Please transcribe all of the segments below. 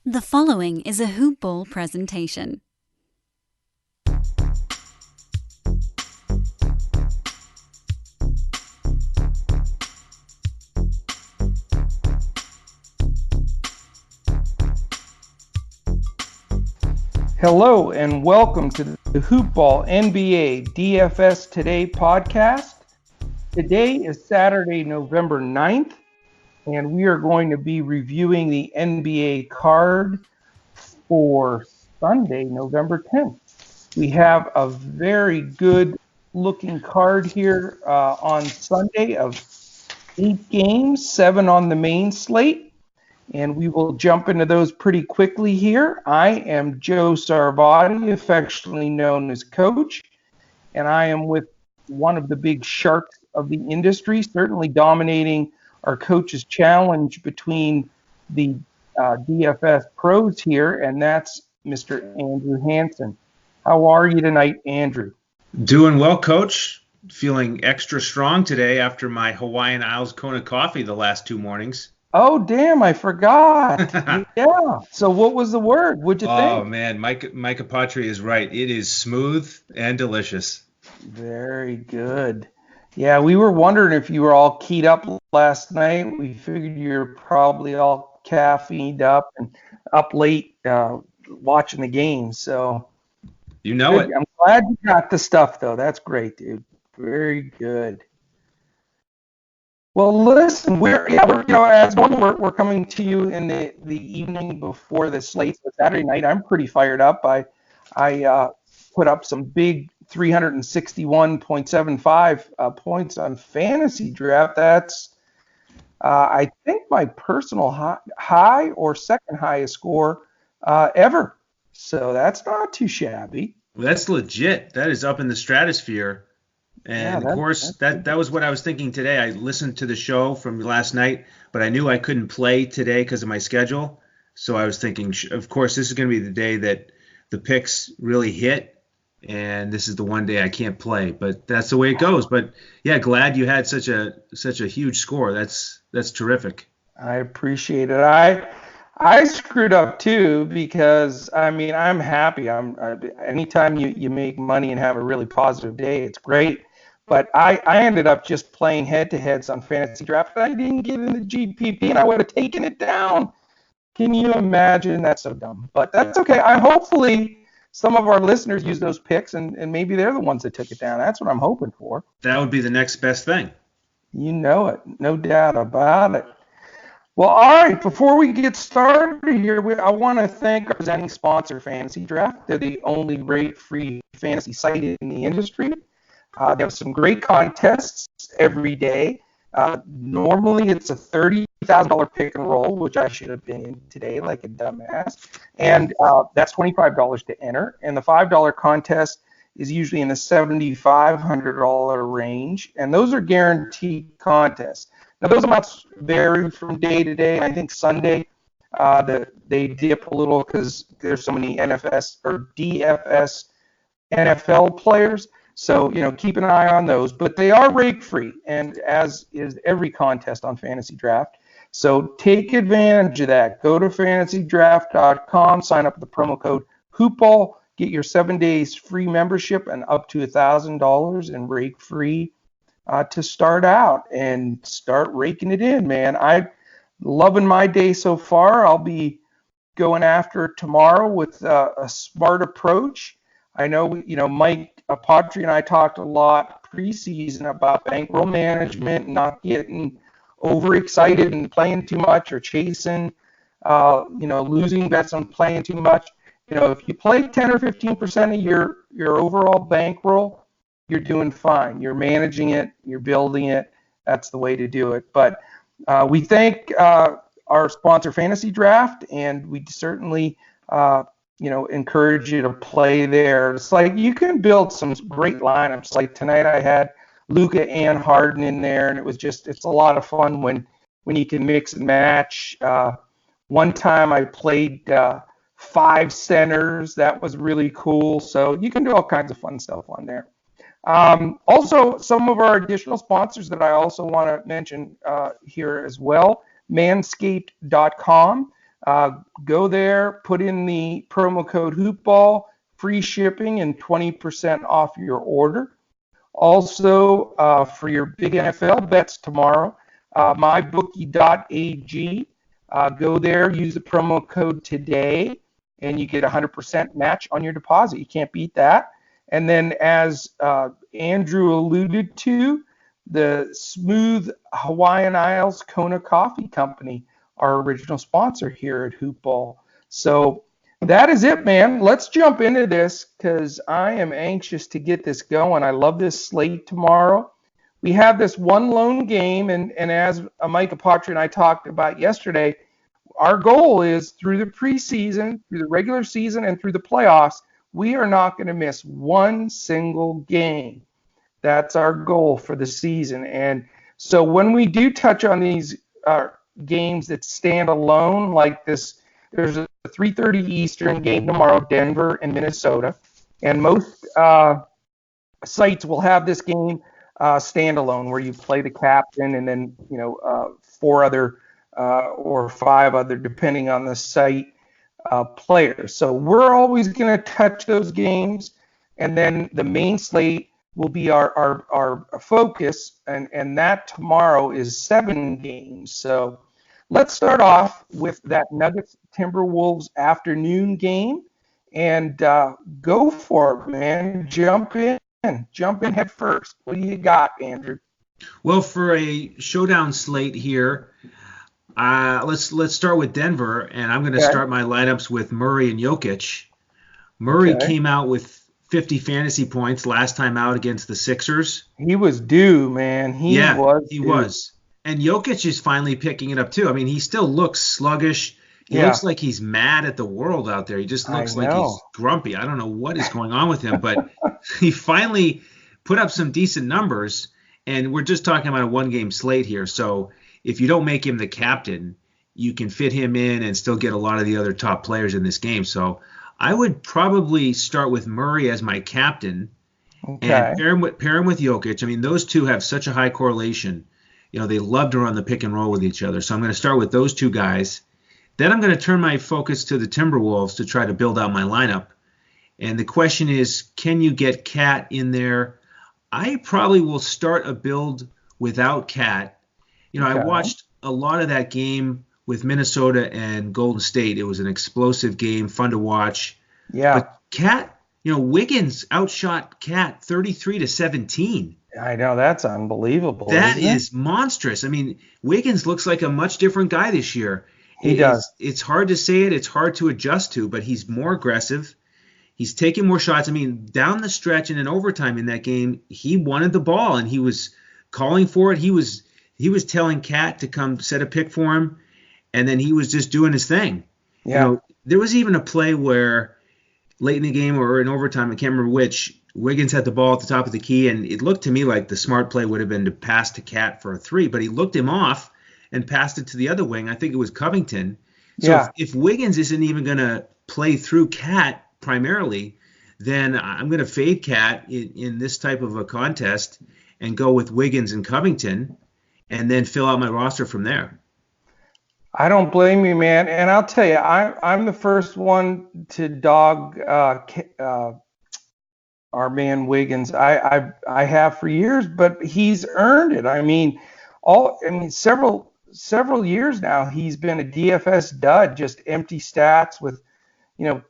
The following is a Hoop Ball presentation. Hello and welcome to the Hoop Ball NBA DFS Today podcast. Today is Saturday, November 9th, and we are going to be reviewing the NBA card for Sunday, November 10th. We have a very good looking card here on Sunday of 8 games, 7 on the main slate. And we will jump into those pretty quickly here. I am Joe Sarvati, affectionately known as Coach, and I am with one of the big sharks of the industry, certainly dominating our Coach's Challenge between the DFS pros here, and that's Mr. Andrew Hansen. How are you tonight, Andrew? Doing well, Coach. Feeling extra strong today after my Hawaiian Isles Kona coffee the last 2 mornings. Oh, damn, I forgot. Yeah. So what was the word? What'd you think? Oh, man, Micah Patry is right. It is smooth and delicious. Very good. Yeah, we were wondering if you were all keyed up last night. We figured you're probably all caffeined up and up late watching the game. So you know it. I'm glad you got the stuff, though. That's great, dude. Very good. Well, listen, we're as normal, we're coming to you in the evening before the slate. So Saturday night, I'm pretty fired up. I put up some big 361.75 points on fantasy draft. That's I think my personal high or second highest score ever. So that's not too shabby. Well, that's legit. That is up in the stratosphere. And of course, that was what I was thinking today. I listened to the show from last night, but I knew I couldn't play today because of my schedule. So I was thinking, of course, this is going to be the day that the picks really hit, and this is the one day I can't play. But that's the way it goes. But yeah, glad you had such a huge score. That's terrific. I appreciate it. I screwed up too because I'm happy. Anytime you make money and have a really positive day, it's great. But I ended up just playing head-to-heads on fantasy draft. I didn't get in the GPP, and I would have taken it down. Can you imagine? That's so dumb. But that's okay. Hopefully some of our listeners use those picks, and maybe they're the ones that took it down. That's what I'm hoping for. That would be the next best thing. You know it. No doubt about it. Well, all right, before we get started here, I want to thank our presenting sponsor, Fantasy Draft. They're the only rate-free fantasy site in the industry. They have some great contests every day. Normally, it's a $30,000 pick and roll, which I should have been in today like a dumbass. And that's $25 to enter. And the $5 contest is usually in the $7,500 range. And those are guaranteed contests. Now, those amounts vary from day to day. I think Sunday they dip a little because there's so many NFS or DFS NFL players. So, keep an eye on those. But they are rake-free, and as is every contest on Fantasy Draft. So take advantage of that. Go to fantasydraft.com, sign up with the promo code HoopBall, get your 7 days free membership and up to $1,000 in rake-free to start out and start raking it in, man. I'm loving my day so far. I'll be going after it tomorrow with a smart approach. I know, Mike Patry and I talked a lot preseason about bankroll management, not getting overexcited and playing too much or chasing, losing bets on playing too much. If you play 10 or 15% of your overall bankroll, you're doing fine. You're managing it. You're building it. That's the way to do it. But we thank our sponsor, Fantasy Draft, and we certainly encourage you to play there. It's like you can build some great lineups. Like tonight I had Luka and Harden in there, and it's a lot of fun when you can mix and match. One time I played 5 centers. That was really cool. So you can do all kinds of fun stuff on there. Also, some of our additional sponsors that I also want to mention here as well. Manscaped.com. Go there, put in the promo code HoopBall, free shipping and 20% off your order. Also, for your big NFL bets tomorrow, mybookie.ag. Go there, use the promo code today, and you get 100% match on your deposit. You can't beat that. And then, as Andrew alluded to, the Smooth Hawaiian Isles Kona Coffee Company, our original sponsor here at Hoop Ball. So that is it, man. Let's jump into this because I am anxious to get this going. I love this slate tomorrow. We have this one lone game, and as Micah Patry and I talked about yesterday, our goal is through the preseason, through the regular season, and through the playoffs, we are not going to miss one single game. That's our goal for the season. And so when we do touch on these games that stand alone, like this, there's a 3:30 Eastern game tomorrow, Denver and Minnesota, and most sites will have this game standalone, where you play the captain and then 4 other or 5 other, depending on the site, players. So we're always going to touch those games, and then the main slate will be our focus, and that tomorrow is 7 games. So let's start off with that Nuggets Timberwolves afternoon game, and go for it, man. Jump in head first. What do you got, Andrew? Well, for a showdown slate here, let's start with Denver, and I'm going to start my lineups with Murray and Jokic. Murray came out with 50 fantasy points last time out against the Sixers. He was due, man. He was. And Jokic is finally picking it up too. I mean, he still looks sluggish. He looks like he's mad at the world out there. He just looks like he's grumpy. I don't know what is going on with him, but he finally put up some decent numbers. And we're just talking about a 1-game slate here. So if you don't make him the captain, you can fit him in and still get a lot of the other top players in this game. So I would probably start with Murray as my captain and pair him with Jokic. I mean, those two have such a high correlation. They love to run the pick and roll with each other. So I'm going to start with those two guys. Then I'm going to turn my focus to the Timberwolves to try to build out my lineup. And the question is, can you get Cat in there? I probably will start a build without Cat. I watched a lot of that game with Minnesota and Golden State. It was an explosive game, fun to watch. Yeah. But Cat, Wiggins outshot Cat 33-17. I know, that's unbelievable. That is monstrous. I mean, Wiggins looks like a much different guy this year. He does. It's hard to say it. It's hard to adjust to, but he's more aggressive. He's taking more shots. I mean, down the stretch and in overtime in that game, he wanted the ball and he was calling for it. He was telling Cat to come set a pick for him, and then he was just doing his thing. Yeah. There was even a play where late in the game or in overtime, I can't remember which, Wiggins had the ball at the top of the key, and it looked to me like the smart play would have been to pass to Cat for a 3, but he looked him off and passed it to the other wing. I think it was Covington. So if Wiggins isn't even going to play through Cat primarily, then I'm going to fade Cat in this type of a contest and go with Wiggins and Covington and then fill out my roster from there. I don't blame you, man. And I'll tell you, I'm the first one to dog our man Wiggins. I have for years, but he's earned it. I mean, several years now he's been a DFS dud, just empty stats with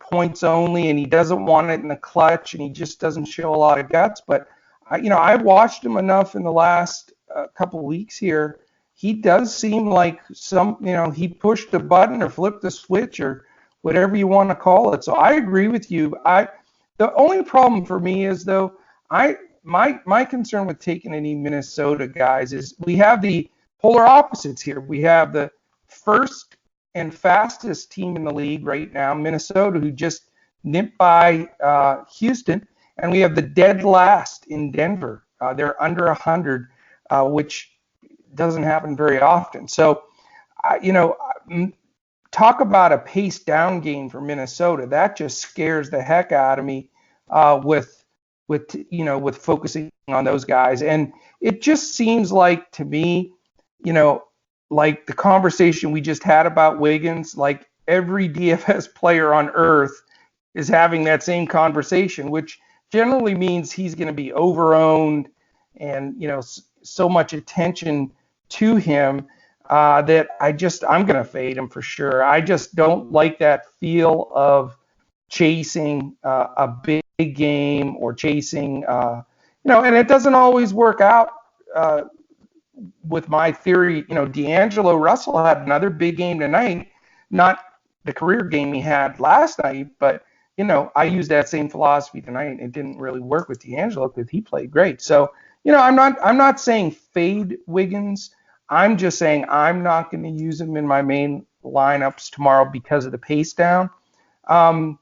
points only, and he doesn't want it in the clutch, and he just doesn't show a lot of guts. But I've watched him enough in the last couple of weeks here. He does seem like he pushed a button or flipped a switch or whatever you want to call it. So I agree with you. The only problem for me is, though, my concern with taking any Minnesota guys is we have the polar opposites here. We have the first and fastest team in the league right now, Minnesota, who just nipped by Houston, and we have the dead last in Denver. They're under 100, which doesn't happen very often. So, talk about a pace down game for Minnesota. That just scares the heck out of me with focusing on those guys. And it just seems like to me, like the conversation we just had about Wiggins, like every DFS player on earth is having that same conversation, which generally means he's going to be overowned and, so much attention to him that I'm going to fade him for sure. I just don't like that feel of chasing a big game or chasing, and it doesn't always work out with my theory. D'Angelo Russell had another big game tonight, not the career game he had last night, but I used that same philosophy tonight, and it didn't really work with D'Angelo because he played great. So, I'm not saying fade Wiggins. I'm just saying I'm not going to use him in my main lineups tomorrow because of the pace down. I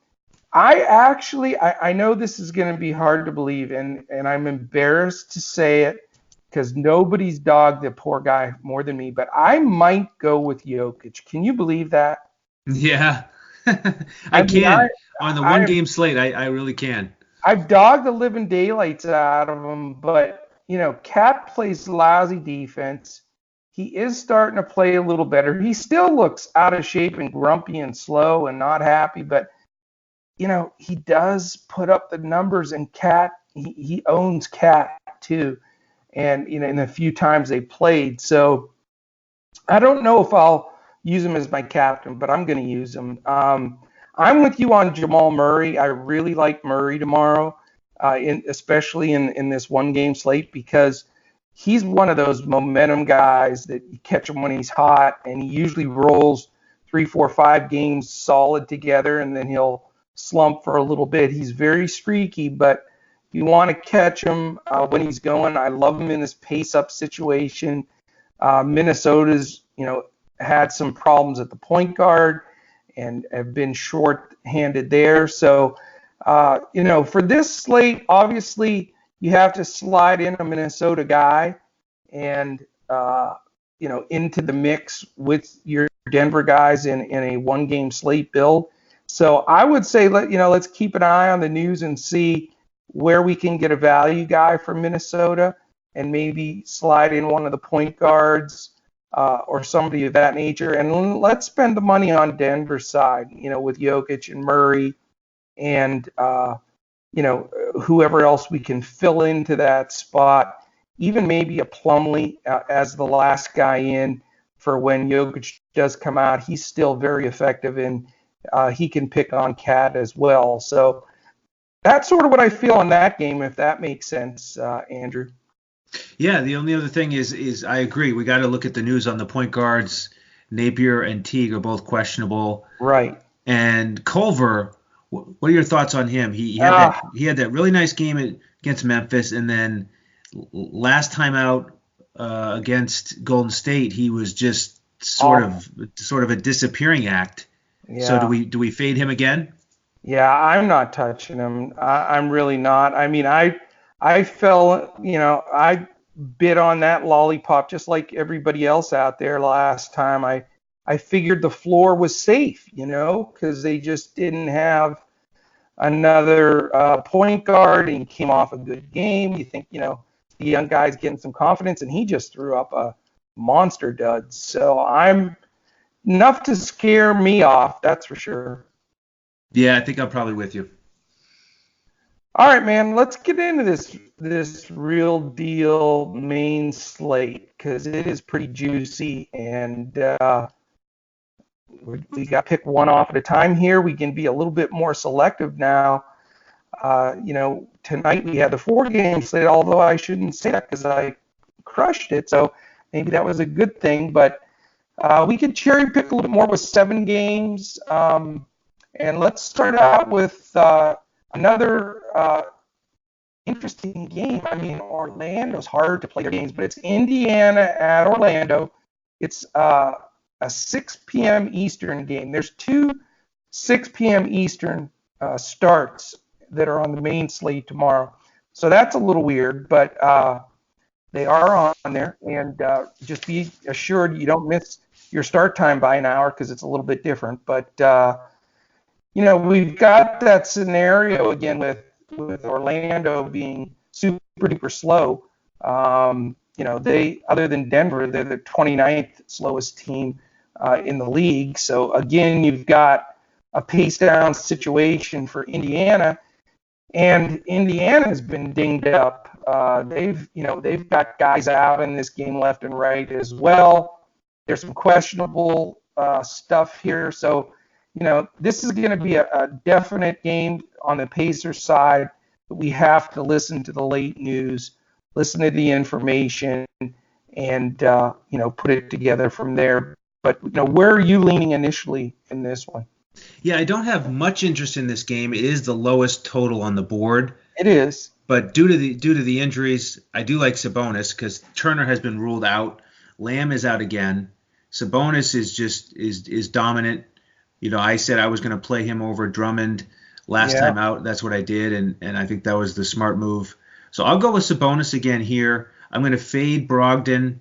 know this is going to be hard to believe, and I'm embarrassed to say it because nobody's dogged the poor guy more than me, but I might go with Jokic. Can you believe that? Yeah, I can. On the one-game slate, I really can. I've dogged the living daylights out of him, but, Cat plays lousy defense. He is starting to play a little better. He still looks out of shape and grumpy and slow and not happy, but, he does put up the numbers, and Cat, he owns Cat too. And, in the few times they played. So I don't know if I'll use him as my captain, but I'm going to use him. I'm with you on Jamal Murray. I really like Murray tomorrow, especially in this one-game slate, because he's one of those momentum guys that you catch him when he's hot, and he usually rolls 3, 4, 5 games solid together, and then he'll slump for a little bit. He's very streaky, but you want to catch him when he's going. I love him in this pace-up situation. Minnesota's, had some problems at the point guard and have been short-handed there. So, for this slate, obviously you have to slide in a Minnesota guy and, into the mix with your Denver guys in a one-game slate build. So I would say, let's keep an eye on the news and see where we can get a value guy from Minnesota and maybe slide in one of the point guards or somebody of that nature. And let's spend the money on Denver's side, with Jokic and Murray and, whoever else we can fill into that spot, even maybe a Plumlee as the last guy in for when Jokic does come out. He's still very effective, and he can pick on Cat as well. So that's sort of what I feel on that game, if that makes sense, Andrew. Yeah, the only other thing is I agree. We got to look at the news on the point guards. Napier and Teague are both questionable. Right. And Culver, what are your thoughts on him? He had that really nice game against Memphis, and then last time out against Golden State, he was just sort of a disappearing act. Yeah. So do we fade him again? Yeah, I'm not touching him. I'm really not. I mean, I fell, I bit on that lollipop just like everybody else out there last time. I figured the floor was safe, because they just didn't have another point guard, and he came off a good game. You think, the young guy's getting some confidence, and he just threw up a monster dud. So I'm enough to scare me off, that's for sure. Yeah, I think I'm probably with you. All right, man, let's get into this real deal main slate, because it is pretty juicy, and we got to pick one off at a time here. We can be a little bit more selective now. Tonight we had the 4-game slate, although I shouldn't say that because I crushed it, so maybe that was a good thing, but we could cherry pick a little bit more with 7 games. And let's start out with another interesting game. I mean, Orlando's hard to play their games, but it's Indiana at Orlando. It's a 6 p.m. Eastern game. There's 2 6 p.m. Eastern starts that are on the main slate tomorrow. So that's a little weird, but they are on there. And just be assured you don't miss your start time by an hour because it's a little bit different. But we've got that scenario again with Orlando being super duper slow. They, other than Denver, they're the 29th slowest team in the league. So again, you've got a pace down situation for Indiana, and Indiana has been dinged up. They've got guys out in this game left and right as well. There's some questionable stuff here. So, this is going to be a definite game on the Pacers side. But we have to listen to the late news, listen to the information, and put it together from there. But where are you leaning initially in this one? Yeah, I don't have much interest in this game. It is the lowest total on the board. It is. But due to the injuries, I do like Sabonis because Turner has been ruled out. Lamb is out again. Sabonis is dominant. I said I was going to play him over Drummond last time out. That's what I did, and I think that was the smart move. So I'll go with Sabonis again here. I'm going to fade Brogdon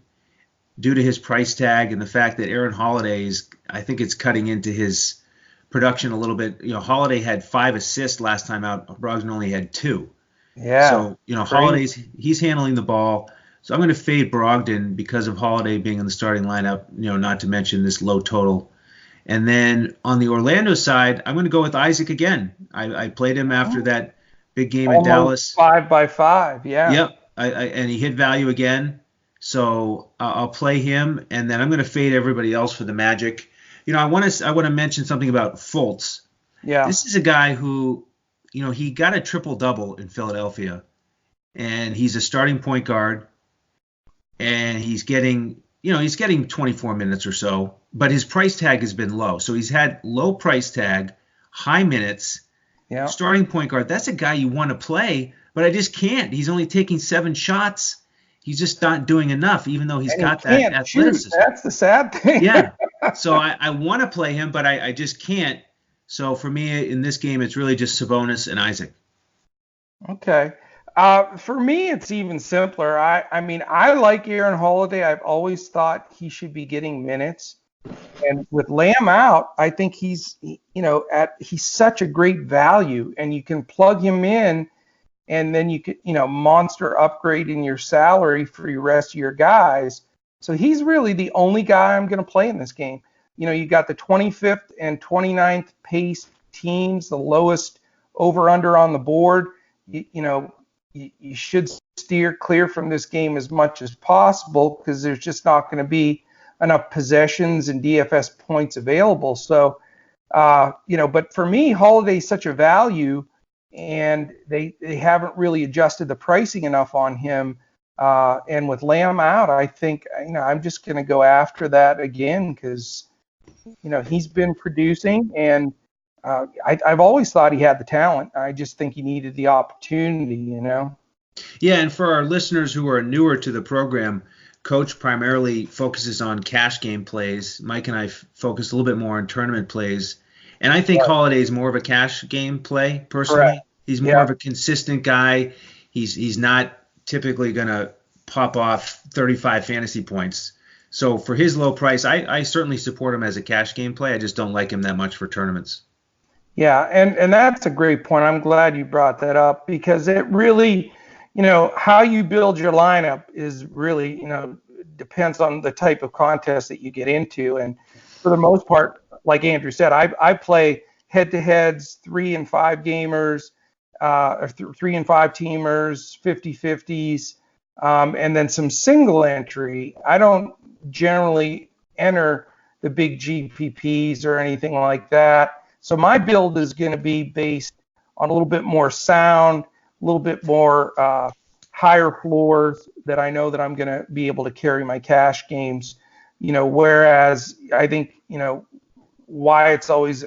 due to his price tag and the fact that Aaron Holiday I think it's cutting into his production a little bit. Holiday had 5 assists last time out. Brogdon only had 2. Yeah. So, he's handling the ball. So I'm going to fade Brogdon because of Holiday being in the starting lineup, not to mention this low total. And then on the Orlando side, I'm going to go with Isaac again. I played him after that big game in Dallas. 5x5, yeah. Yep. And he hit value again. So I'll play him, and then I'm going to fade everybody else for the Magic. I want to mention something about Fultz. Yeah. This is a guy who, he got a triple-double in Philadelphia, and he's a starting point guard, and he's getting 24 minutes or so, but his price tag has been low. So he's had low price tag, high minutes, starting point guard. That's a guy you want to play, but I just can't. He's only taking 7 shots. He's just not doing enough, even though he's got that athleticism. That's the sad thing. Yeah. So I want to play him, but I just can't. So for me in this game, it's really just Sabonis and Isaac. Okay. For me, it's even simpler. I like Aaron Holiday. I've always thought he should be getting minutes. And with Lamb out, I think he's such a great value, and you can plug him in, and then you could, monster upgrade in your salary for your rest of your guys. So he's really the only guy I'm going to play in this game. You got the 25th and 29th pace teams, the lowest over-under on the board. You should steer clear from this game as much as possible because there's just not going to be enough possessions and DFS points available. So, but for me, Holiday's such a value, and they haven't really adjusted the pricing enough on him. And with Lamb out, I think I'm just going to go after that again because he's been producing, and I've always thought he had the talent. I just think he needed the opportunity. Yeah, and for our listeners who are newer to the program, Coach primarily focuses on cash game plays. Mike and I focus a little bit more on tournament plays. And I think Holiday is more of a cash game play, personally. Correct. He's more of a consistent guy. He's not typically going to pop off 35 fantasy points. So for his low price, I certainly support him as a cash game play. I just don't like him that much for tournaments. Yeah, and that's a great point. I'm glad you brought that up because it really, how you build your lineup is really, depends on the type of contest that you get into. And for the most part, like Andrew said, I play head-to-heads, 3 and 5 gamers, or 3 and 5 teamers, 50-50s, and then some single entry. I don't generally enter the big GPPs or anything like that. So my build is going to be based on a little bit more sound, a little bit more higher floors that I know that I'm going to be able to carry my cash games. Whereas I think, why it's always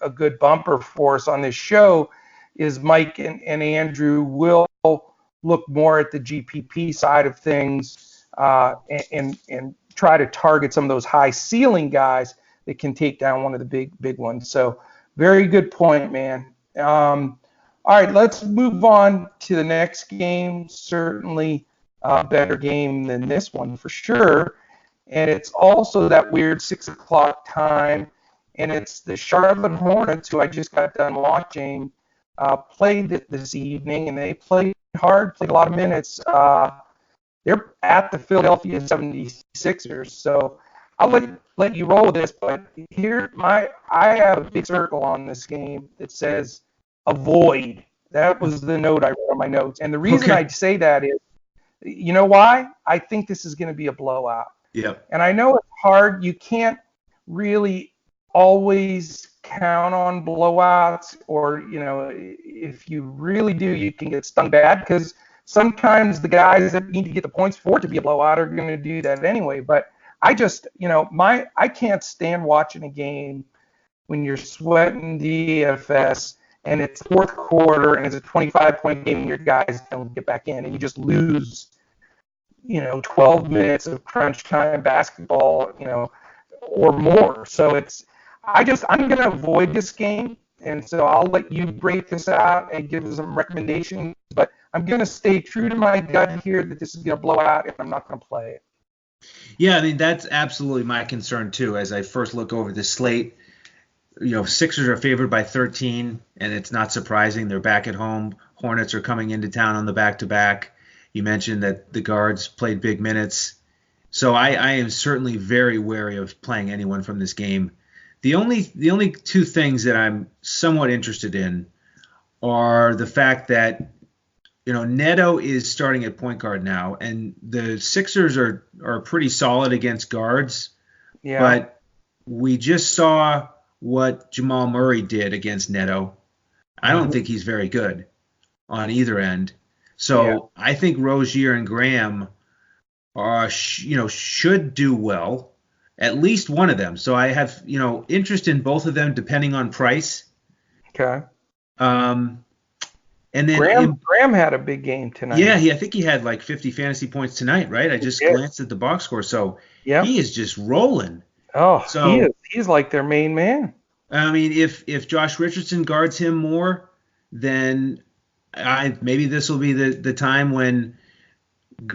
a good bumper for us on this show is Mike and Andrew will look more at the GPP side of things and try to target some of those high ceiling guys that can take down one of the big ones. So very good point, man. All right, let's move on to the next game. Certainly a better game than this one for sure. And it's also that weird 6 o'clock time. And it's the Charlotte Hornets, who I just got done watching, played this evening. And they played hard, played a lot of minutes. They're at the Philadelphia 76ers. So I'll let you roll with this, but here I have a big circle on this game that says avoid. That was the note I wrote on my notes, and the reason Okay. I say that is, you know why? I think this is going to be a blowout. Yep. And I know it's hard. You can't really always count on blowouts, or, if you really do, you can get stung bad because sometimes the guys that need to get the points for it to be a blowout are going to do that anyway. But I just, I can't stand watching a game when you're sweating DFS and it's fourth quarter and it's a 25-point game and your guys don't get back in and you just lose 12 minutes of crunch time basketball, or more. So I'm going to avoid this game. And so I'll let you break this out and give us some recommendations. But I'm going to stay true to my gut here that this is going to blow out and I'm not going to play it. Yeah, I mean, that's absolutely my concern too. As I first look over the slate, Sixers are favored by 13, and it's not surprising. They're back at home. Hornets are coming into town on the back-to-back. You mentioned that the guards played big minutes. So I am certainly very wary of playing anyone from this game. The only two things that I'm somewhat interested in are the fact that Neto is starting at point guard now, and the Sixers are pretty solid against guards. Yeah. But we just saw what Jamal Murray did against Neto. I don't think he's very good on either end. So I think Rozier and Graham should do well, at least one of them. So I have, interest in both of them depending on price. Okay. And then Graham had a big game tonight. Yeah, I think he had like 50 fantasy points tonight, right? I just glanced at the box score. So he is just rolling. Oh, so he's like their main man. I mean, if Josh Richardson guards him more, then maybe this will be the time when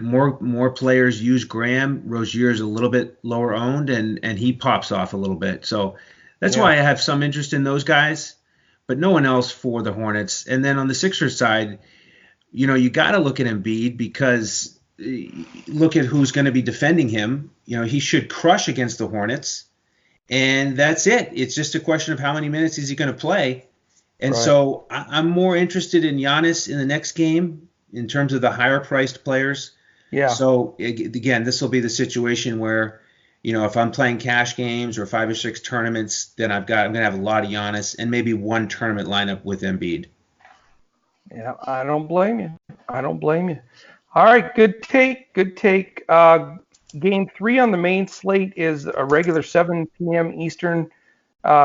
more players use Graham. Rozier is a little bit lower owned, and he pops off a little bit. So that's why I have some interest in those guys, but no one else for the Hornets. And then on the Sixers side, you got to look at Embiid because look at who's going to be defending him. He should crush against the Hornets, and that's it. It's just a question of how many minutes is he going to play. And so I'm more interested in Giannis in the next game in terms of the higher priced players. Yeah. So again, this will be the situation where, if I'm playing cash games or 5 or 6 tournaments, then I'm going to have a lot of Giannis and maybe one tournament lineup with Embiid. Yeah, I don't blame you. All right, good take. Game 3 on the main slate is a regular 7 p.m. Eastern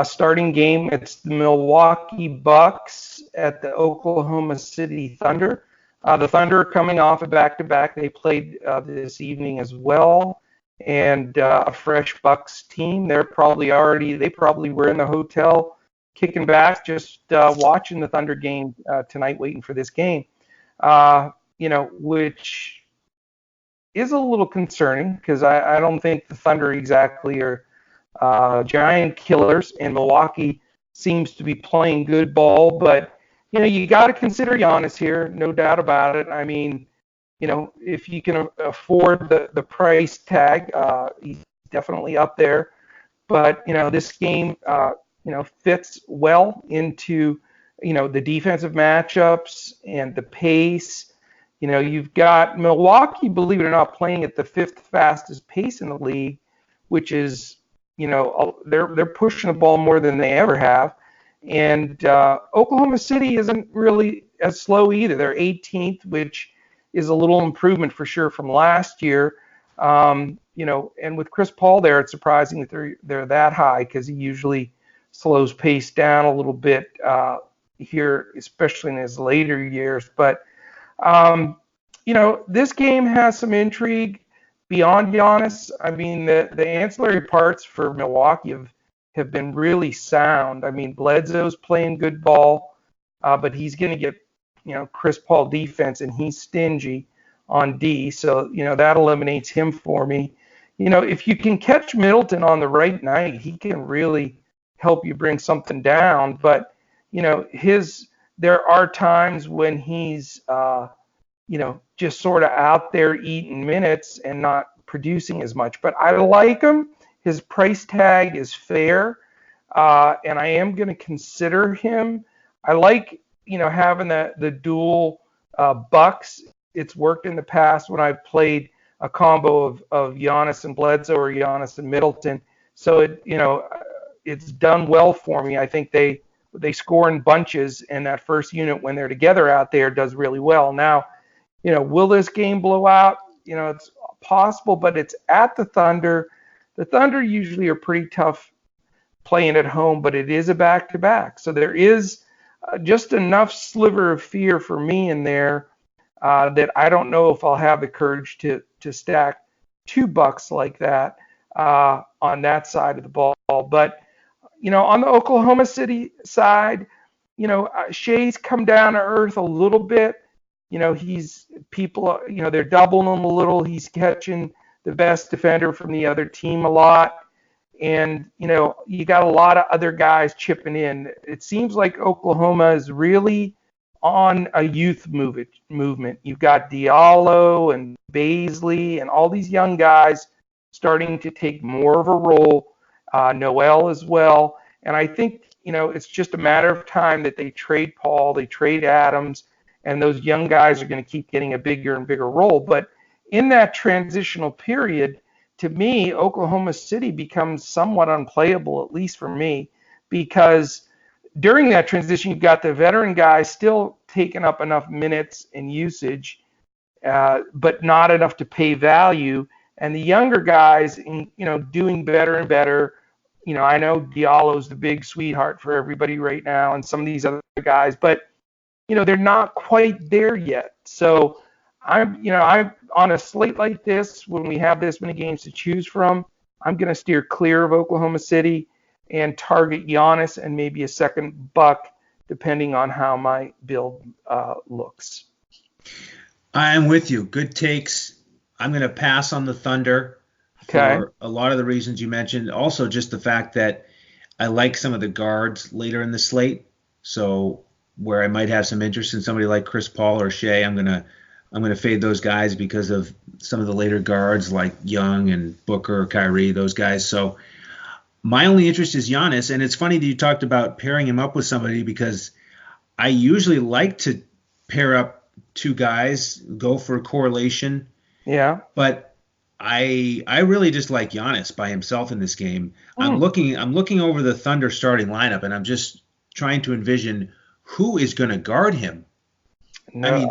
starting game. It's the Milwaukee Bucks at the Oklahoma City Thunder. The Thunder coming off a back-to-back. They played this evening as well. And a fresh Bucks team. They probably were in the hotel kicking back, just watching the Thunder game tonight, waiting for this game. Which is a little concerning because I don't think the Thunder exactly are giant killers, and Milwaukee seems to be playing good ball. But, you got to consider Giannis here, no doubt about it. I mean, if you can afford the price tag, he's definitely up there. But, this game, fits well into, the defensive matchups and the pace. You've got Milwaukee, believe it or not, playing at the 5th fastest pace in the league, which is, they're pushing the ball more than they ever have. And Oklahoma City isn't really as slow either. They're 18th, which is a little improvement for sure from last year. And with Chris Paul there, it's surprising that they're that high because he usually slows pace down a little bit here, especially in his later years. But this game has some intrigue beyond Giannis. I mean, the ancillary parts for Milwaukee have been really sound. I mean, Bledsoe's playing good ball, but he's going to get, Chris Paul defense, and he's stingy on D. So, that eliminates him for me. If you can catch Middleton on the right night, he can really help you bring something down. But, there are times when he's, just sort of out there eating minutes and not producing as much. But I like him. his price tag is fair, and I am going to consider him. I like, having the dual bucks. It's worked in the past when I've played a combo of Giannis and Bledsoe or Giannis and Middleton. So it's done well for me. I think they score in bunches, and that first unit when they're together out there does really well. Now, will this game blow out? It's possible, but it's at the Thunder. The Thunder usually are pretty tough playing at home, but it is a back-to-back. So there is just enough sliver of fear for me in there that I don't know if I'll have the courage to stack 2 bucks like that on that side of the ball. But, on the Oklahoma City side, Shea's come down to earth a little bit. They're doubling him a little. He's catching the best defender from the other team a lot. And, you got a lot of other guys chipping in. It seems like Oklahoma is really on a youth movement. You've got Diallo and Baisley and all these young guys starting to take more of a role, Noel as well. And I think, it's just a matter of time that they trade Paul, they trade Adams, and those young guys are going to keep getting a bigger and bigger role. But in that transitional period, to me, Oklahoma City becomes somewhat unplayable, at least for me, because during that transition, you've got the veteran guys still taking up enough minutes and usage, but not enough to pay value. And the younger guys, doing better and better. I know Diallo's the big sweetheart for everybody right now, and some of these other guys, but they're not quite there yet. So I'm on a slate like this, when we have this many games to choose from, I'm going to steer clear of Oklahoma City and target Giannis and maybe a second buck, depending on how my build looks. I'm with you. Good takes. I'm going to pass on the Thunder for a lot of the reasons you mentioned. Also, just the fact that I like some of the guards later in the slate. So where I might have some interest in somebody like Chris Paul or Shea, I'm gonna fade those guys because of some of the later guards like Young and Booker or Kyrie, those guys. So my only interest is Giannis, and it's funny that you talked about pairing him up with somebody, because I usually like to pair up 2 guys, go for a correlation. Yeah. But I really just like Giannis by himself in this game. I'm looking over the Thunder starting lineup, and I'm just trying to envision who is going to guard him. No, I mean,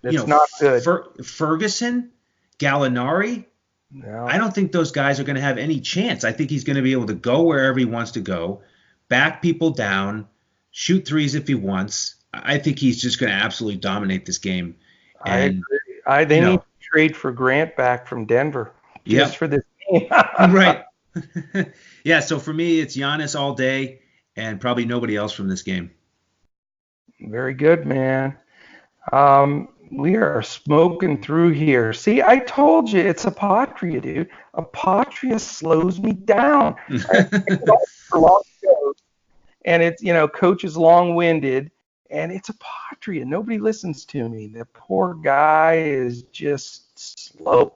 it's not good. Ferguson, Gallinari. No. I don't think those guys are going to have any chance. I think he's going to be able to go wherever he wants to go, back people down, shoot threes if he wants. I think he's just going to absolutely dominate this game. And, I agree. They need to trade for Grant back from Denver just for this game. Right. Yeah, so for me, it's Giannis all day and probably nobody else from this game. Very good, man. We are smoking through here. See, I told you it's Apotria, dude. Apotria slows me down. For long shows, and it's, coach is long-winded, and it's Apotria. Nobody listens to me. The poor guy is just slow.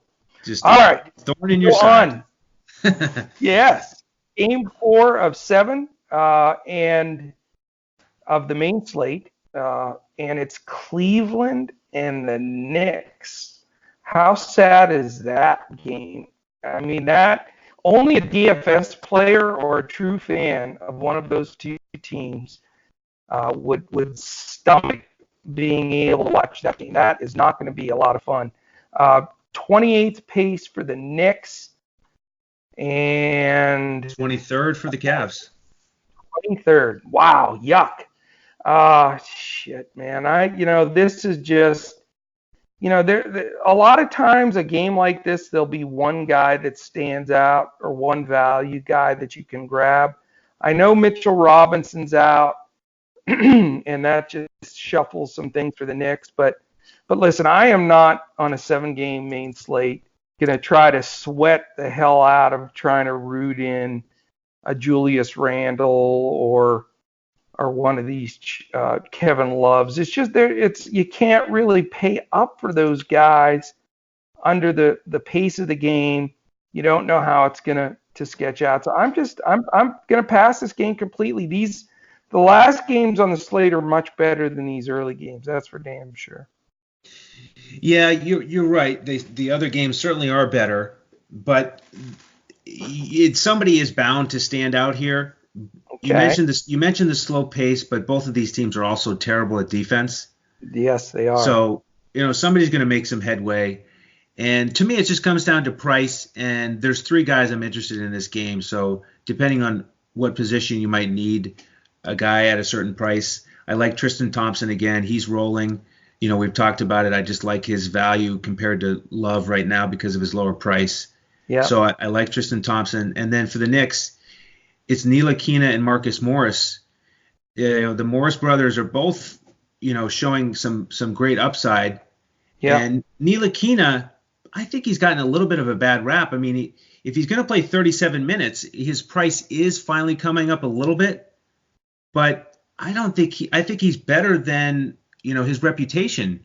All right. Thorn in your side. Yes. Game 4 of 7 and of the main slate. And it's Cleveland and the Knicks. How sad is that game? I mean, that only a DFS player or a true fan of one of those 2 teams would stomach being able to watch that game. That is not going to be a lot of fun. 28th pace for the Knicks and 23rd for the Cavs. 23rd. Wow, yuck. Shit, man. This is just, there a lot of times a game like this, there'll be one guy that stands out or one value guy that you can grab. I know Mitchell Robinson's out, and that just shuffles some things for the Knicks. But listen, I am not on a 7-game main slate going to try to sweat the hell out of trying to root in a Julius Randle or one of these Kevin Loves. It's just you can't really pay up for those guys under the pace of the game. You don't know how it's gonna to sketch out. So I'm gonna pass this game completely. The last games on the slate are much better than these early games. That's for damn sure. Yeah, you're right. The other games certainly are better, but somebody is bound to stand out here. Okay. You mentioned the slow pace, but both of these teams are also terrible at defense. Yes, they are. So, somebody's going to make some headway. And to me, it just comes down to price. And there's three guys I'm interested in this game. So depending on what position you might need a guy at a certain price, I like Tristan Thompson again. He's rolling. We've talked about it. I just like his value compared to Love right now because of his lower price. Yeah. So I like Tristan Thompson. And then for the Knicks, it's Ntilikina and Marcus Morris. The Morris brothers are both, showing some great upside. Yeah. And Ntilikina, I think he's gotten a little bit of a bad rap. I mean, if he's going to play 37 minutes, his price is finally coming up a little bit. But I think he's better than, his reputation.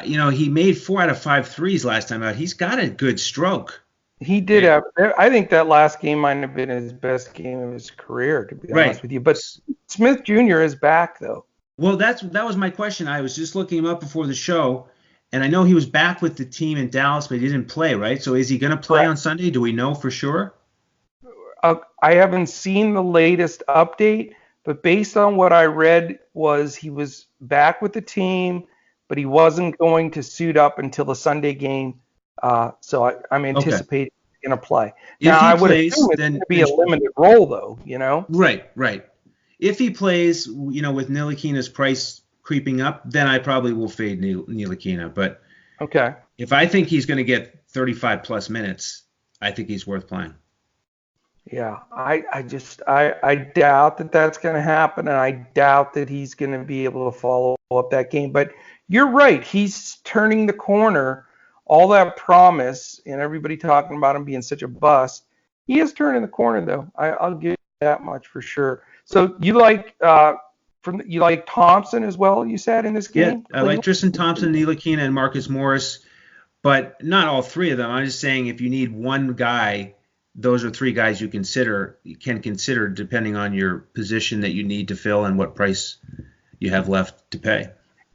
He made 4 out of 5 threes last time out. He's got a good stroke. He did have. I think that last game might have been his best game of his career, to be honest with you. But Smith Jr. is back, though. Well, that was my question. I was just looking him up before the show, and I know he was back with the team in Dallas, but he didn't play, right? So is he going to play on Sunday? Do we know for sure? I haven't seen the latest update, but based on what I read was he was back with the team, but he wasn't going to suit up until the Sunday game. So I'm anticipating he's going to play. Now, I would assume it's going to be a limited role, though, Right. If he plays, with Ntilikina's price creeping up, then I probably will fade Ntilikina. But if I think he's going to get 35-plus minutes, I think he's worth playing. Yeah, I doubt that that's going to happen, and I doubt that he's going to be able to follow up that game. But you're right. He's turning the corner. All that promise and everybody talking about him being such a bust, he is turning the corner, though. I'll give you that much for sure. So you like Thompson as well, you said, in this game? Yeah, I like Tristan Thompson, Ntilikina, and Marcus Morris, but not all three of them. I'm just saying if you need one guy, those are three guys you can consider depending on your position that you need to fill and what price you have left to pay.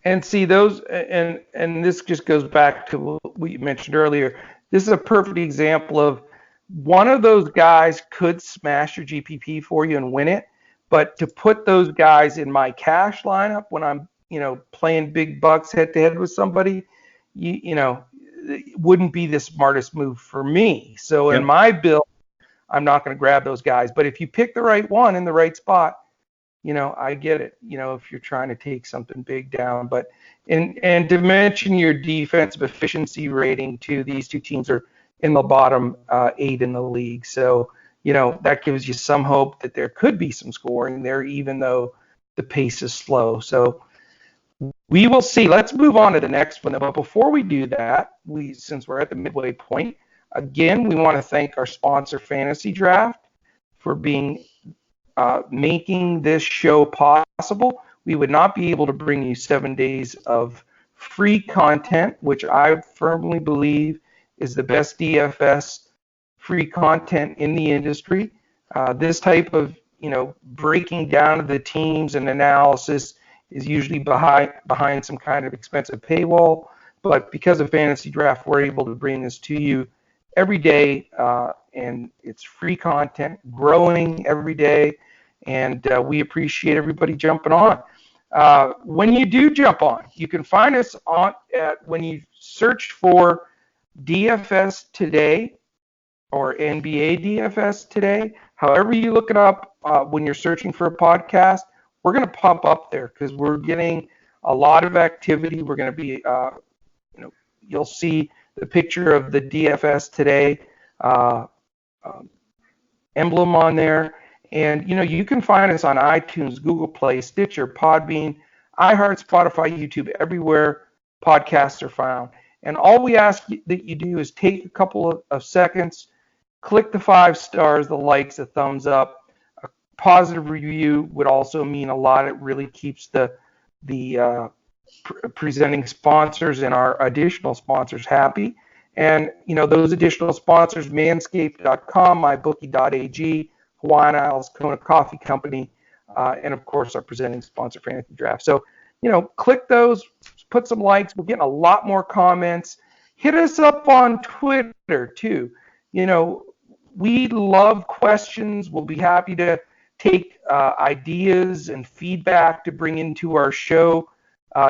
And see those, and this just goes back to what we mentioned earlier. This is a perfect example of one of those guys could smash your GPP for you and win it. But to put those guys in my cash lineup when I'm, playing big bucks head to head with somebody, it wouldn't be the smartest move for me. So in my build, I'm not going to grab those guys. But if you pick the right one in the right spot, I get it, if you're trying to take something big down. But and to mention your defensive efficiency rating too, these two teams are in the bottom 8 in the league. So, that gives you some hope that there could be some scoring there, even though the pace is slow. So we will see. Let's move on to the next one. But before we do that, since we're at the midway point, again, we want to thank our sponsor, Fantasy Draft, for making this show possible. We would not be able to bring you 7 days of free content, which I firmly believe is the best DFS free content in the industry. This type of, breaking down of the teams and analysis is usually behind some kind of expensive paywall. But because of Fantasy Draft, we're able to bring this to you every day, and it's free content, growing every day, and we appreciate everybody jumping on. When you do jump on, you can find us when you search for DFS Today or NBA DFS Today, however you look it up when you're searching for a podcast, we're going to pop up there because we're getting a lot of activity. We're going to be, you'll see the picture of the DFS Today emblem on there. And, you can find us on iTunes, Google Play, Stitcher, Podbean, iHeart, Spotify, YouTube, everywhere podcasts are found. And all we ask that you do is take a couple of seconds, click the 5 stars, the likes, the thumbs up. A positive review would also mean a lot. It really keeps the presenting sponsors and our additional sponsors happy. And, those additional sponsors, manscaped.com, mybookie.ag, Hawaiian Isles, Kona Coffee Company, and, of course, our presenting sponsor, Fantasy Draft. So, click those, put some likes. We're getting a lot more comments. Hit us up on Twitter, too. We love questions. We'll be happy to take ideas and feedback to bring into our show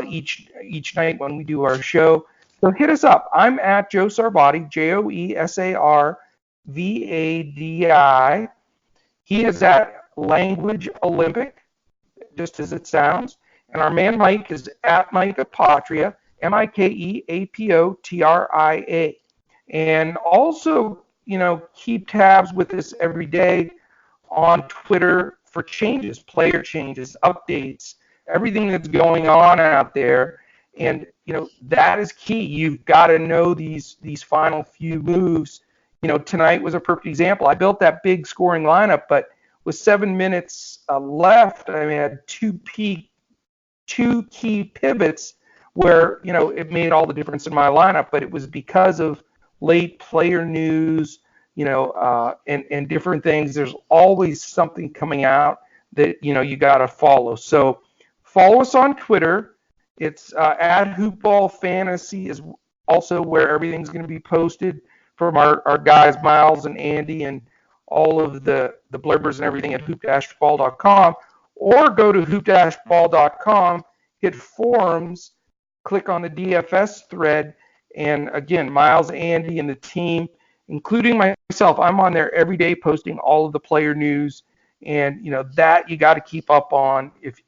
each night when we do our show. So hit us up. I'm at Joe Sarvadi, JoeSarvadi. He is at Language Olympic, just as it sounds. And our man Mike is at Mike Apotria, Mikeapotria. And also, keep tabs with us every day on Twitter for changes, player changes, updates, everything that's going on out there. And, that is key. You've got to know these two few moves. Tonight was a perfect example. I built that big scoring lineup, but with 7 minutes left, I had two key pivots where, it made all the difference in my lineup, but it was because of late player news, and different things. There's always something coming out that, you got to follow. So follow us on Twitter. It's at Hoopball Fantasy is also where everything's going to be posted from our guys, Miles and Andy, and all of the blurbers and everything at hoop-ball.com, or go to hoop-ball.com, hit forums, click on the DFS thread, and again, Miles, Andy, and the team, including myself, I'm on there every day posting all of the player news, and that you got to keep up on. If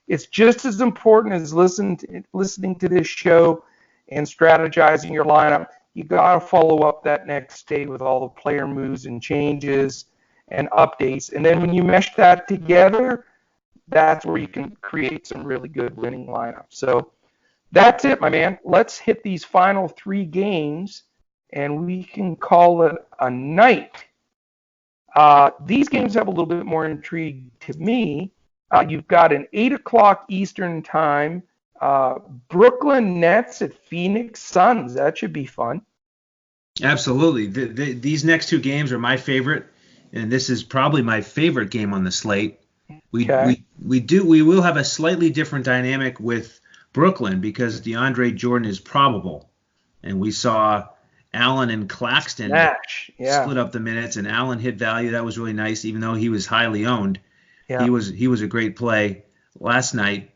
it's just as important as listening to this show and strategizing your lineup. You got to follow up that next day with all the player moves and changes and updates. And then when you mesh that together, that's where you can create some really good winning lineups. So that's it, my man. Let's hit these final 3 games, and we can call it a night. These games have a little bit more intrigue to me. You've got an 8 o'clock Eastern time, Brooklyn Nets at Phoenix Suns. That should be fun. Absolutely. These next 2 games are my favorite, and this is probably my favorite game on the slate. We will have a slightly different dynamic with Brooklyn because DeAndre Jordan is probable, and we saw Allen and Claxton split up the minutes, and Allen hit value. That was really nice, even though he was highly owned. Yeah. He was a great play last night.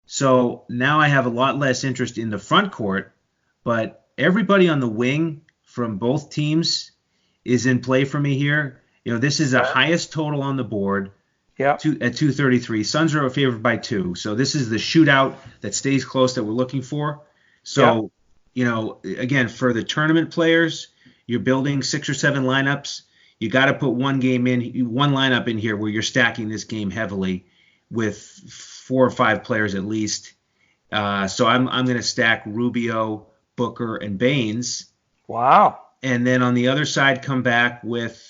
So now I have a lot less interest in the front court, but everybody on the wing from both teams is in play for me here. This is the highest total on the board. Yeah. At 233. Suns are favored by 2. So this is the shootout that stays close that we're looking for. So, again, for the tournament players, you're building 6 or 7 lineups. You got to put one lineup in here where you're stacking this game heavily with 4 or 5 players at least. So I'm going to stack Rubio, Booker, and Baines. Wow. And then on the other side, come back with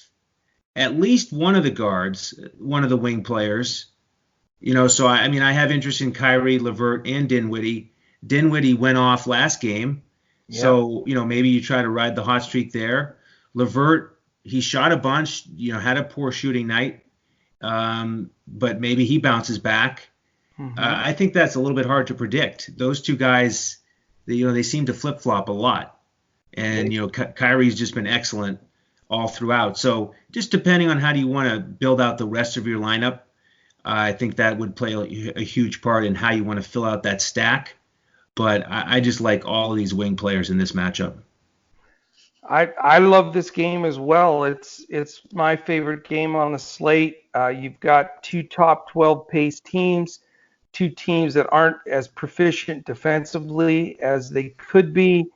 at least one of the guards, one of the wing players. So I have interest in Kyrie, LeVert, and Dinwiddie. Dinwiddie went off last game. Yeah. So, maybe you try to ride the hot streak there. LeVert, he shot a bunch, had a poor shooting night, but maybe he bounces back. Mm-hmm. I think that's a little bit hard to predict. Those 2 guys, they seem to flip-flop a lot. And, Kyrie's just been excellent all throughout. So just depending on how do you want to build out the rest of your lineup, I think that would play a huge part in how you want to fill out that stack. But I just like all of these wing players in this matchup. I love this game as well. It's my favorite game on the slate. You've got 2 top 12 pace teams, 2 teams that aren't as proficient defensively as they could be,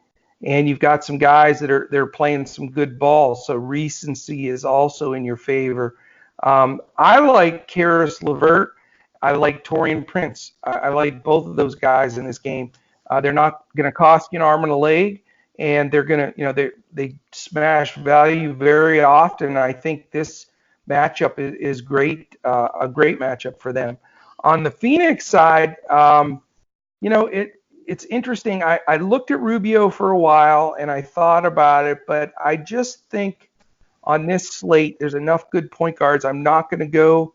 and you've got some guys that they're playing some good ball. So recency is also in your favor. I like Karis LeVert. I like Taurean Prince. I like both of those guys in this game. They're not going to cost you an arm and a leg, and they're going to, they smash value very often. I think this matchup is great, a great matchup for them. On the Phoenix side, it's interesting. I looked at Rubio for a while and I thought about it, but I just think on this slate there's enough good point guards. I'm not going to go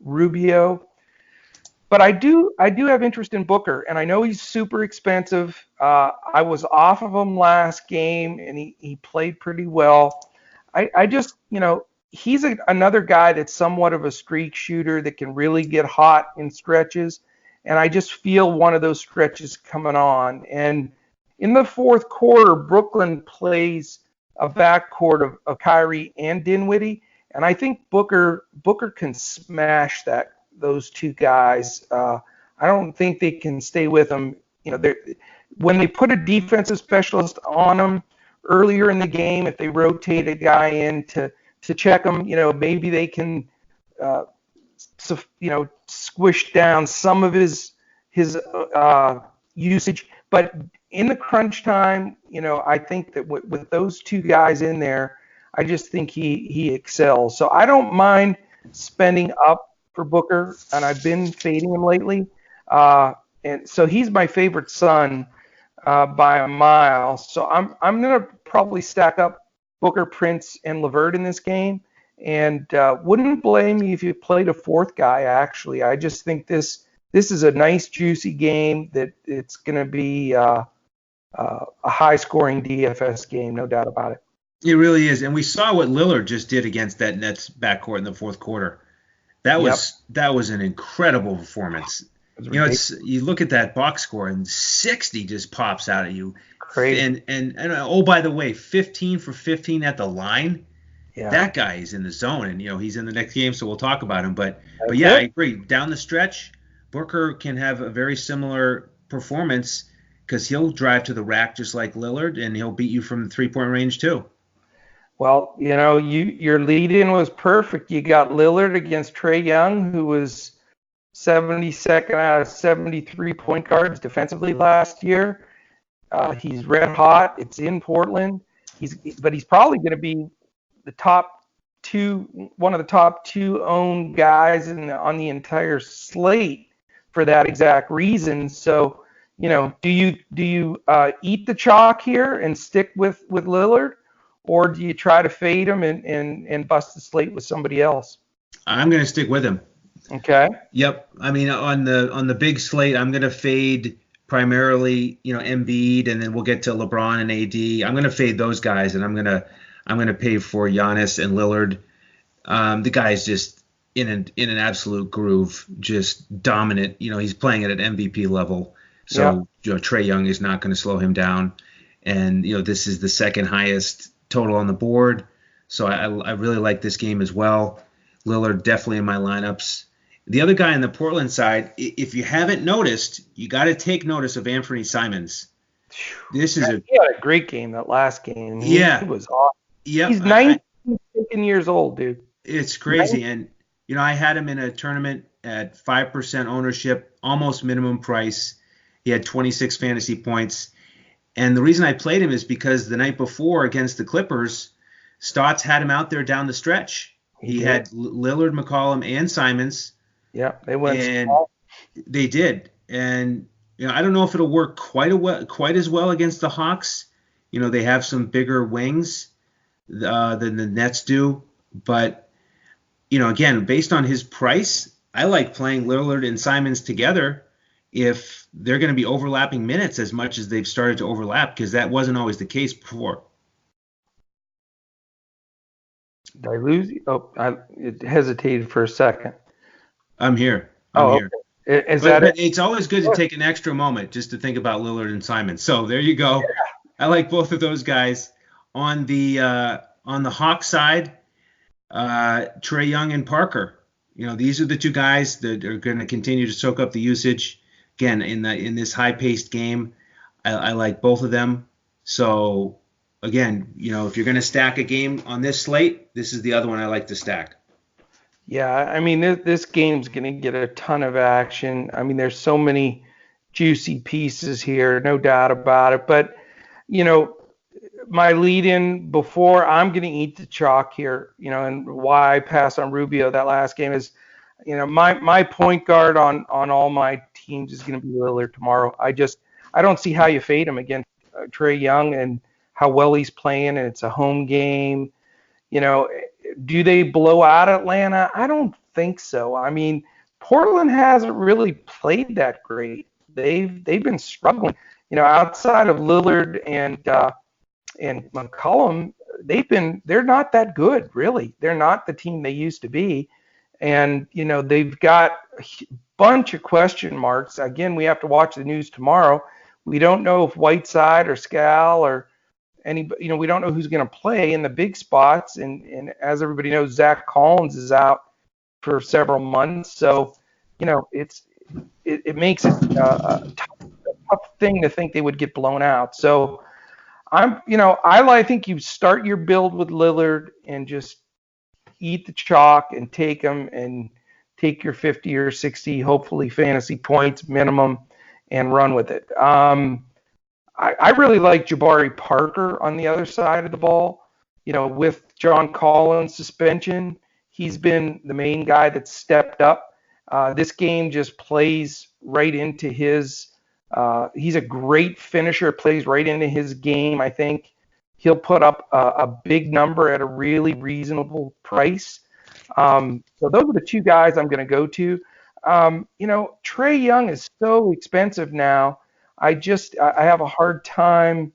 Rubio, but I do have interest in Booker, and I know he's super expensive. I was off of him last game, and he played pretty well. I just, he's another guy that's somewhat of a streak shooter that can really get hot in stretches, and I just feel one of those stretches coming on. And in the fourth quarter, Brooklyn plays a backcourt of Kyrie and Dinwiddie, and I think Booker can smash those two guys. I don't think they can stay with them. When they put a defensive specialist on them earlier in the game, if they rotate a guy in to check them, maybe they can, squish down some of his usage. But in the crunch time, I think that with those two guys in there, I just think he excels. So I don't mind spending up for Booker, and I've been fading him lately. And so he's my favorite son by a mile. So I'm gonna probably stack up Booker, Prince, and LeVert in this game, and wouldn't blame you if you played a fourth guy. Actually, I just think this is a nice, juicy game that it's gonna be a high-scoring DFS game, no doubt about it. It really is, and we saw what Lillard just did against that Nets backcourt in the fourth quarter. That was an incredible performance. You look at that box score and 60 just pops out at you. Crazy. And oh, by the way, 15 for 15 at the line. Yeah. That guy is in the zone, and he's in the next game, so we'll talk about him. But yeah, I agree. Down the stretch, Booker can have a very similar performance because he'll drive to the rack just like Lillard, and he'll beat you from the 3-point range too. Well, your lead-in was perfect. You got Lillard against Trae Young, who was 72nd out of 73 point guards defensively last year. He's red hot. It's in Portland. But he's probably going to be one of the top two owned guys on the entire slate for that exact reason. So, do you eat the chalk here and stick with Lillard? Or do you try to fade him and bust the slate with somebody else? I'm going to stick with him. Okay. Yep. I mean, on the big slate, I'm going to fade primarily, Embiid, and then we'll get to LeBron and AD. I'm going to fade those guys, and I'm going to pay for Giannis and Lillard. The guy's just in an absolute groove, just dominant. He's playing at an MVP level, so Trae Young is not going to slow him down. And this is the second highest total on the board, so I really like this game as well. Lillard definitely in my lineups. The other guy on the Portland side, if you haven't noticed, you got to take notice of Anthony Simons. He had a great game that last game. He was awesome. Yep. He's 19 years old, dude. It's crazy, and I had him in a tournament at 5% ownership, almost minimum price. He had 26 fantasy points. And the reason I played him is because the night before against the Clippers, Stotts had him out there down the stretch. He had Lillard, McCollum, and Simons. Yeah, they went small. They did. And I don't know if it'll work quite as well against the Hawks. They have some bigger wings than the Nets do. But, again, based on his price, I like playing Lillard and Simons together if they're going to be overlapping minutes as much as they've started to overlap, because that wasn't always the case before. Did I lose you? Oh, I hesitated for a second. I'm here. I'm here. But it's always good to take an extra moment just to think about Lillard and Simon. So there you go. Yeah. I like both of those guys. On the Hawks side, Trae Young and Parker. These are the two guys that are going to continue to soak up the usage. Again, in this high-paced game, I like both of them. So, again, if you're going to stack a game on this slate, this is the other one I like to stack. Yeah, I mean, this game's going to get a ton of action. I mean, there's so many juicy pieces here, no doubt about it. But, my lead-in before I'm going to eat the chalk here, and why I pass on Rubio that last game is My point guard on all my teams is going to be Lillard tomorrow. I don't see how you fade him against Trae Young and how well he's playing, and it's a home game. You know, do they blow out Atlanta? I don't think so. I mean, Portland hasn't really played that great. They've been struggling. Outside of Lillard and McCollum, they're not that good, really. They're not the team they used to be. And, they've got a bunch of question marks. Again, we have to watch the news tomorrow. We don't know if Whiteside or Scal or anybody, we don't know who's going to play in the big spots. And as everybody knows, Zach Collins is out for several months. So, it makes it a tough thing to think they would get blown out. So I think you start your build with Lillard and just eat the chalk and take them and take your 50 or 60, hopefully fantasy points minimum, and run with it. I really like Jabari Parker on the other side of the ball. With John Collins' suspension, he's been the main guy that's stepped up. This game just plays right into his. He's a great finisher, plays right into his game. I think he'll put up a big number at a really reasonable price. So those are the two guys I'm going to go to. Trae Young is so expensive now. I have a hard time,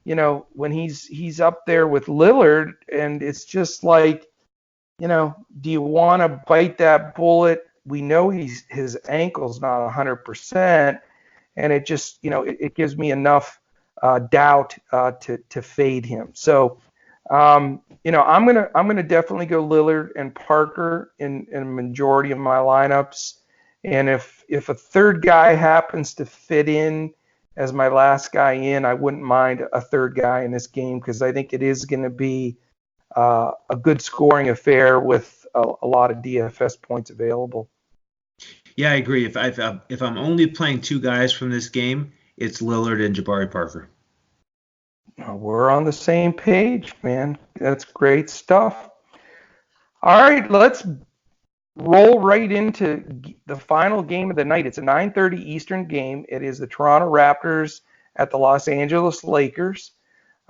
when he's up there with Lillard, and it's just like, do you want to bite that bullet? We know his ankle's not 100%, and it just, it gives me enough doubt to fade him. So, I'm gonna definitely go Lillard and Parker in a majority of my lineups. And if a third guy happens to fit in as my last guy in, I wouldn't mind a third guy in this game, because I think it is going to be a good scoring affair with a lot of DFS points available. Yeah, I agree. If I'm only playing two guys from this game, it's Lillard and Jabari Parker. We're on the same page, man. That's great stuff. All right, let's roll right into the final game of the night. It's a 9:30 Eastern game. It is the Toronto Raptors at the Los Angeles Lakers.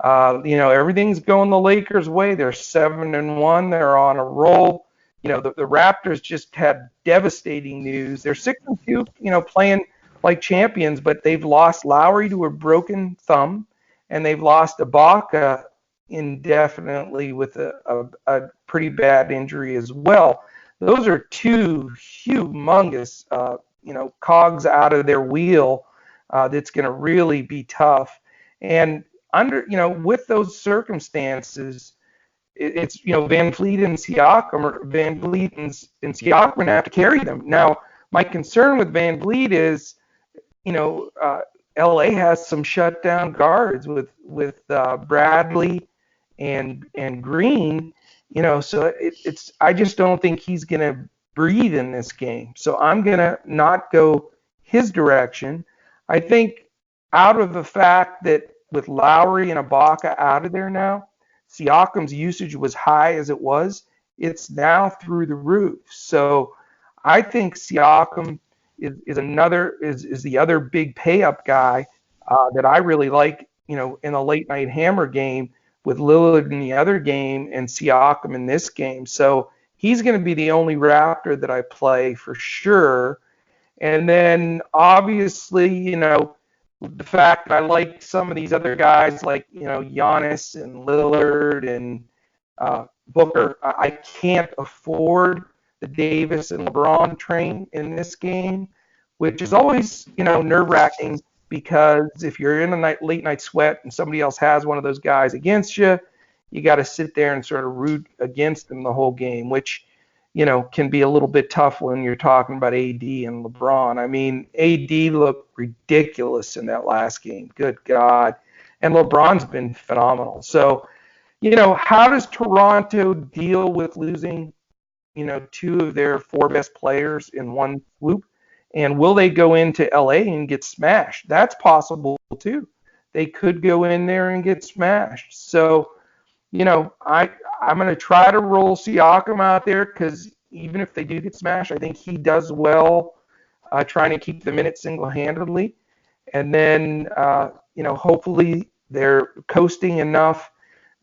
Everything's going the Lakers' way. They're 7-1. They're on a roll. The Raptors just had devastating news. They're 6-2, playing like champions, but they've lost Lowry to a broken thumb, and they've lost Ibaka indefinitely with a pretty bad injury as well. Those are two humongous, cogs out of their wheel. That's going to really be tough. And with those circumstances, it's Van Vliet and Siakam, or Van Vliet and Siakam are going to have to carry them. Now, my concern with Van Vliet is, LA has some shutdown guards with Bradley and Green. So I just don't think he's going to breathe in this game. So I'm going to not go his direction. I think out of the fact that with Lowry and Ibaka out of there now, Siakam's usage was high as it was. It's now through the roof. So I think Siakam is the other big pay up guy that I really like, in a late night hammer game, with Lillard in the other game and Siakam in this game. So he's going to be the only Raptor that I play for sure. And then obviously, the fact that I like some of these other guys like, Giannis and Lillard and Booker, I can't afford the Davis and LeBron train in this game, which is always, nerve-wracking, because if you're in a late night sweat and somebody else has one of those guys against you, you got to sit there and sort of root against them the whole game, which, can be a little bit tough when you're talking about AD and LeBron. I mean, AD looked ridiculous in that last game. Good God. And LeBron's been phenomenal. So, how does Toronto deal with losing, two of their four best players in one swoop? And will they go into LA and get smashed? That's possible too. They could go in there and get smashed. So, I'm going to try to roll Siakam out there because, even if they do get smashed, I think he does well trying to keep them in it single-handedly. And then, hopefully they're coasting enough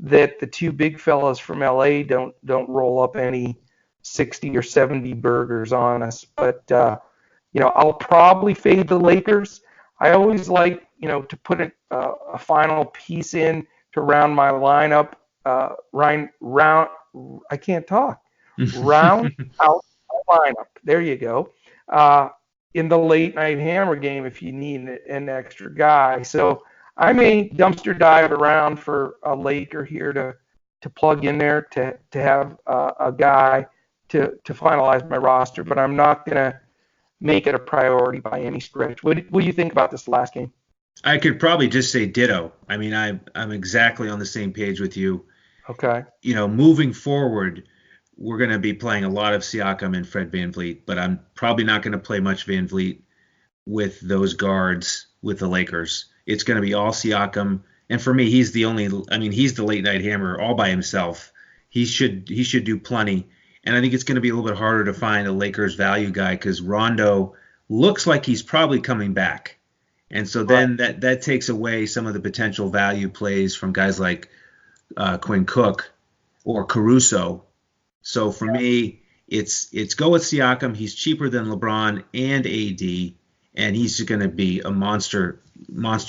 that the two big fellas from LA don't roll up any 60 or 70 burgers on us. But, I'll probably fade the Lakers. I always like, to put a final piece in to round my lineup. I can't talk. Round out my lineup. There you go. In the late night hammer game if you need an extra guy. So I may dumpster dive around for a Laker here to plug in there to have a guy to finalize my roster, but I'm not going to make it a priority by any stretch. What do you think about this last game? I could probably just say ditto. I mean, I'm exactly on the same page with you. Okay. Moving forward, we're going to be playing a lot of Siakam and Fred VanVleet, but I'm probably not going to play much VanVleet with those guards with the Lakers. It's going to be all Siakam, and for me, he's the late night hammer all by himself. He should do plenty, and I think it's going to be a little bit harder to find a Lakers value guy because Rondo looks like he's probably coming back, and so then that takes away some of the potential value plays from guys like Quinn Cook or Caruso. So for me, it's go with Siakam. He's cheaper than LeBron and AD, and he's going to be a monster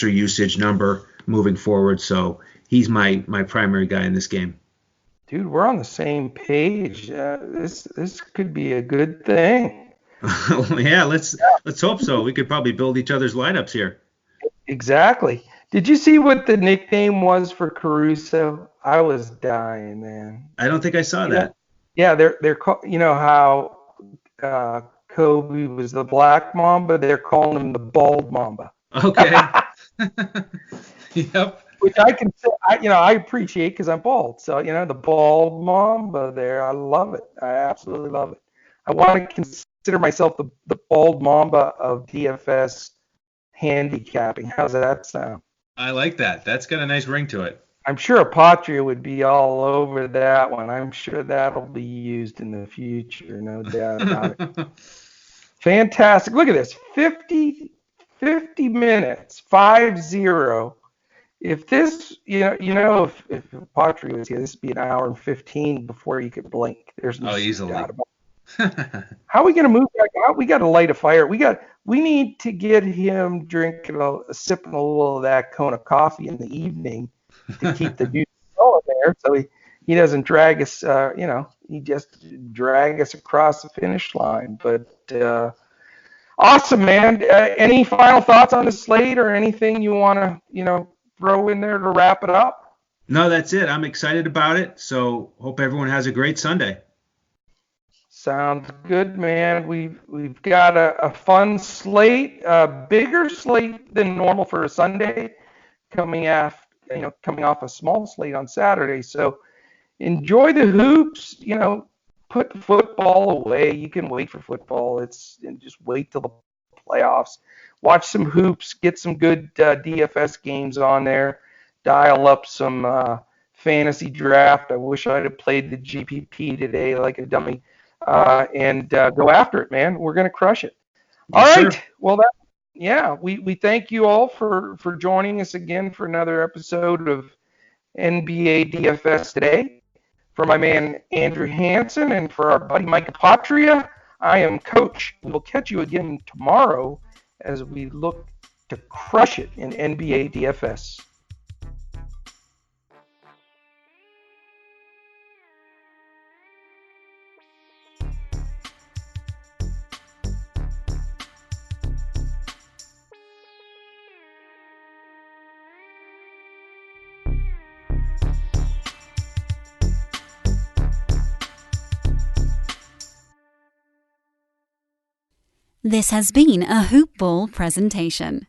usage number moving forward. So he's my primary guy in this game. Dude, we're on the same page. This could be a good thing. Yeah, let's hope so. We could probably build each other's lineups here. Exactly. Did you see what the nickname was for Caruso? I was dying, man. I don't think I saw that. Yeah, they're how Kobe was the Black Mamba, they're calling him the Bald Mamba. Okay. Yep. Which I can say, I appreciate because I'm bald. So the Bald Mamba there, I love it. I absolutely love it. I want to consider myself the Bald Mamba of DFS handicapping. How's that sound? I like that. That's got a nice ring to it. I'm sure Apatria would be all over that one. I'm sure that'll be used in the future, no doubt about it. Fantastic. Look at this. 50 minutes, 5-0. If this, if Apatria was here, this would be an hour and 15 before you could blink. There's no easily. doubt about it. How are we going to move back out? We got to light a fire. We need to get him drinking sipping a little of that Kona coffee in the evening to keep the juice going there, so he doesn't drag us. He just drag us across the finish line. But awesome, man. Any final thoughts on the slate or anything you want to throw in there to wrap it up? No, that's it. I'm excited about it. So hope everyone has a great Sunday. Sounds good, man. We've got a fun slate, a bigger slate than normal for a Sunday, coming off a small slate on Saturday. So enjoy the hoops. Put football away. You can wait for football. Just wait till the playoffs. Watch some hoops. Get some good DFS games on there. Dial up some fantasy draft. I wish I'd have played the GPP today like a dummy. And go after it, man. We're going to crush it. All Yes, right. sir. Well, we thank you all for joining us again for another episode of NBA DFS today. For my man Andrew Hansen and for our buddy Mike Apatria, I am Coach. We'll catch you again tomorrow as we look to crush it in NBA DFS. This has been a Hoop Ball presentation.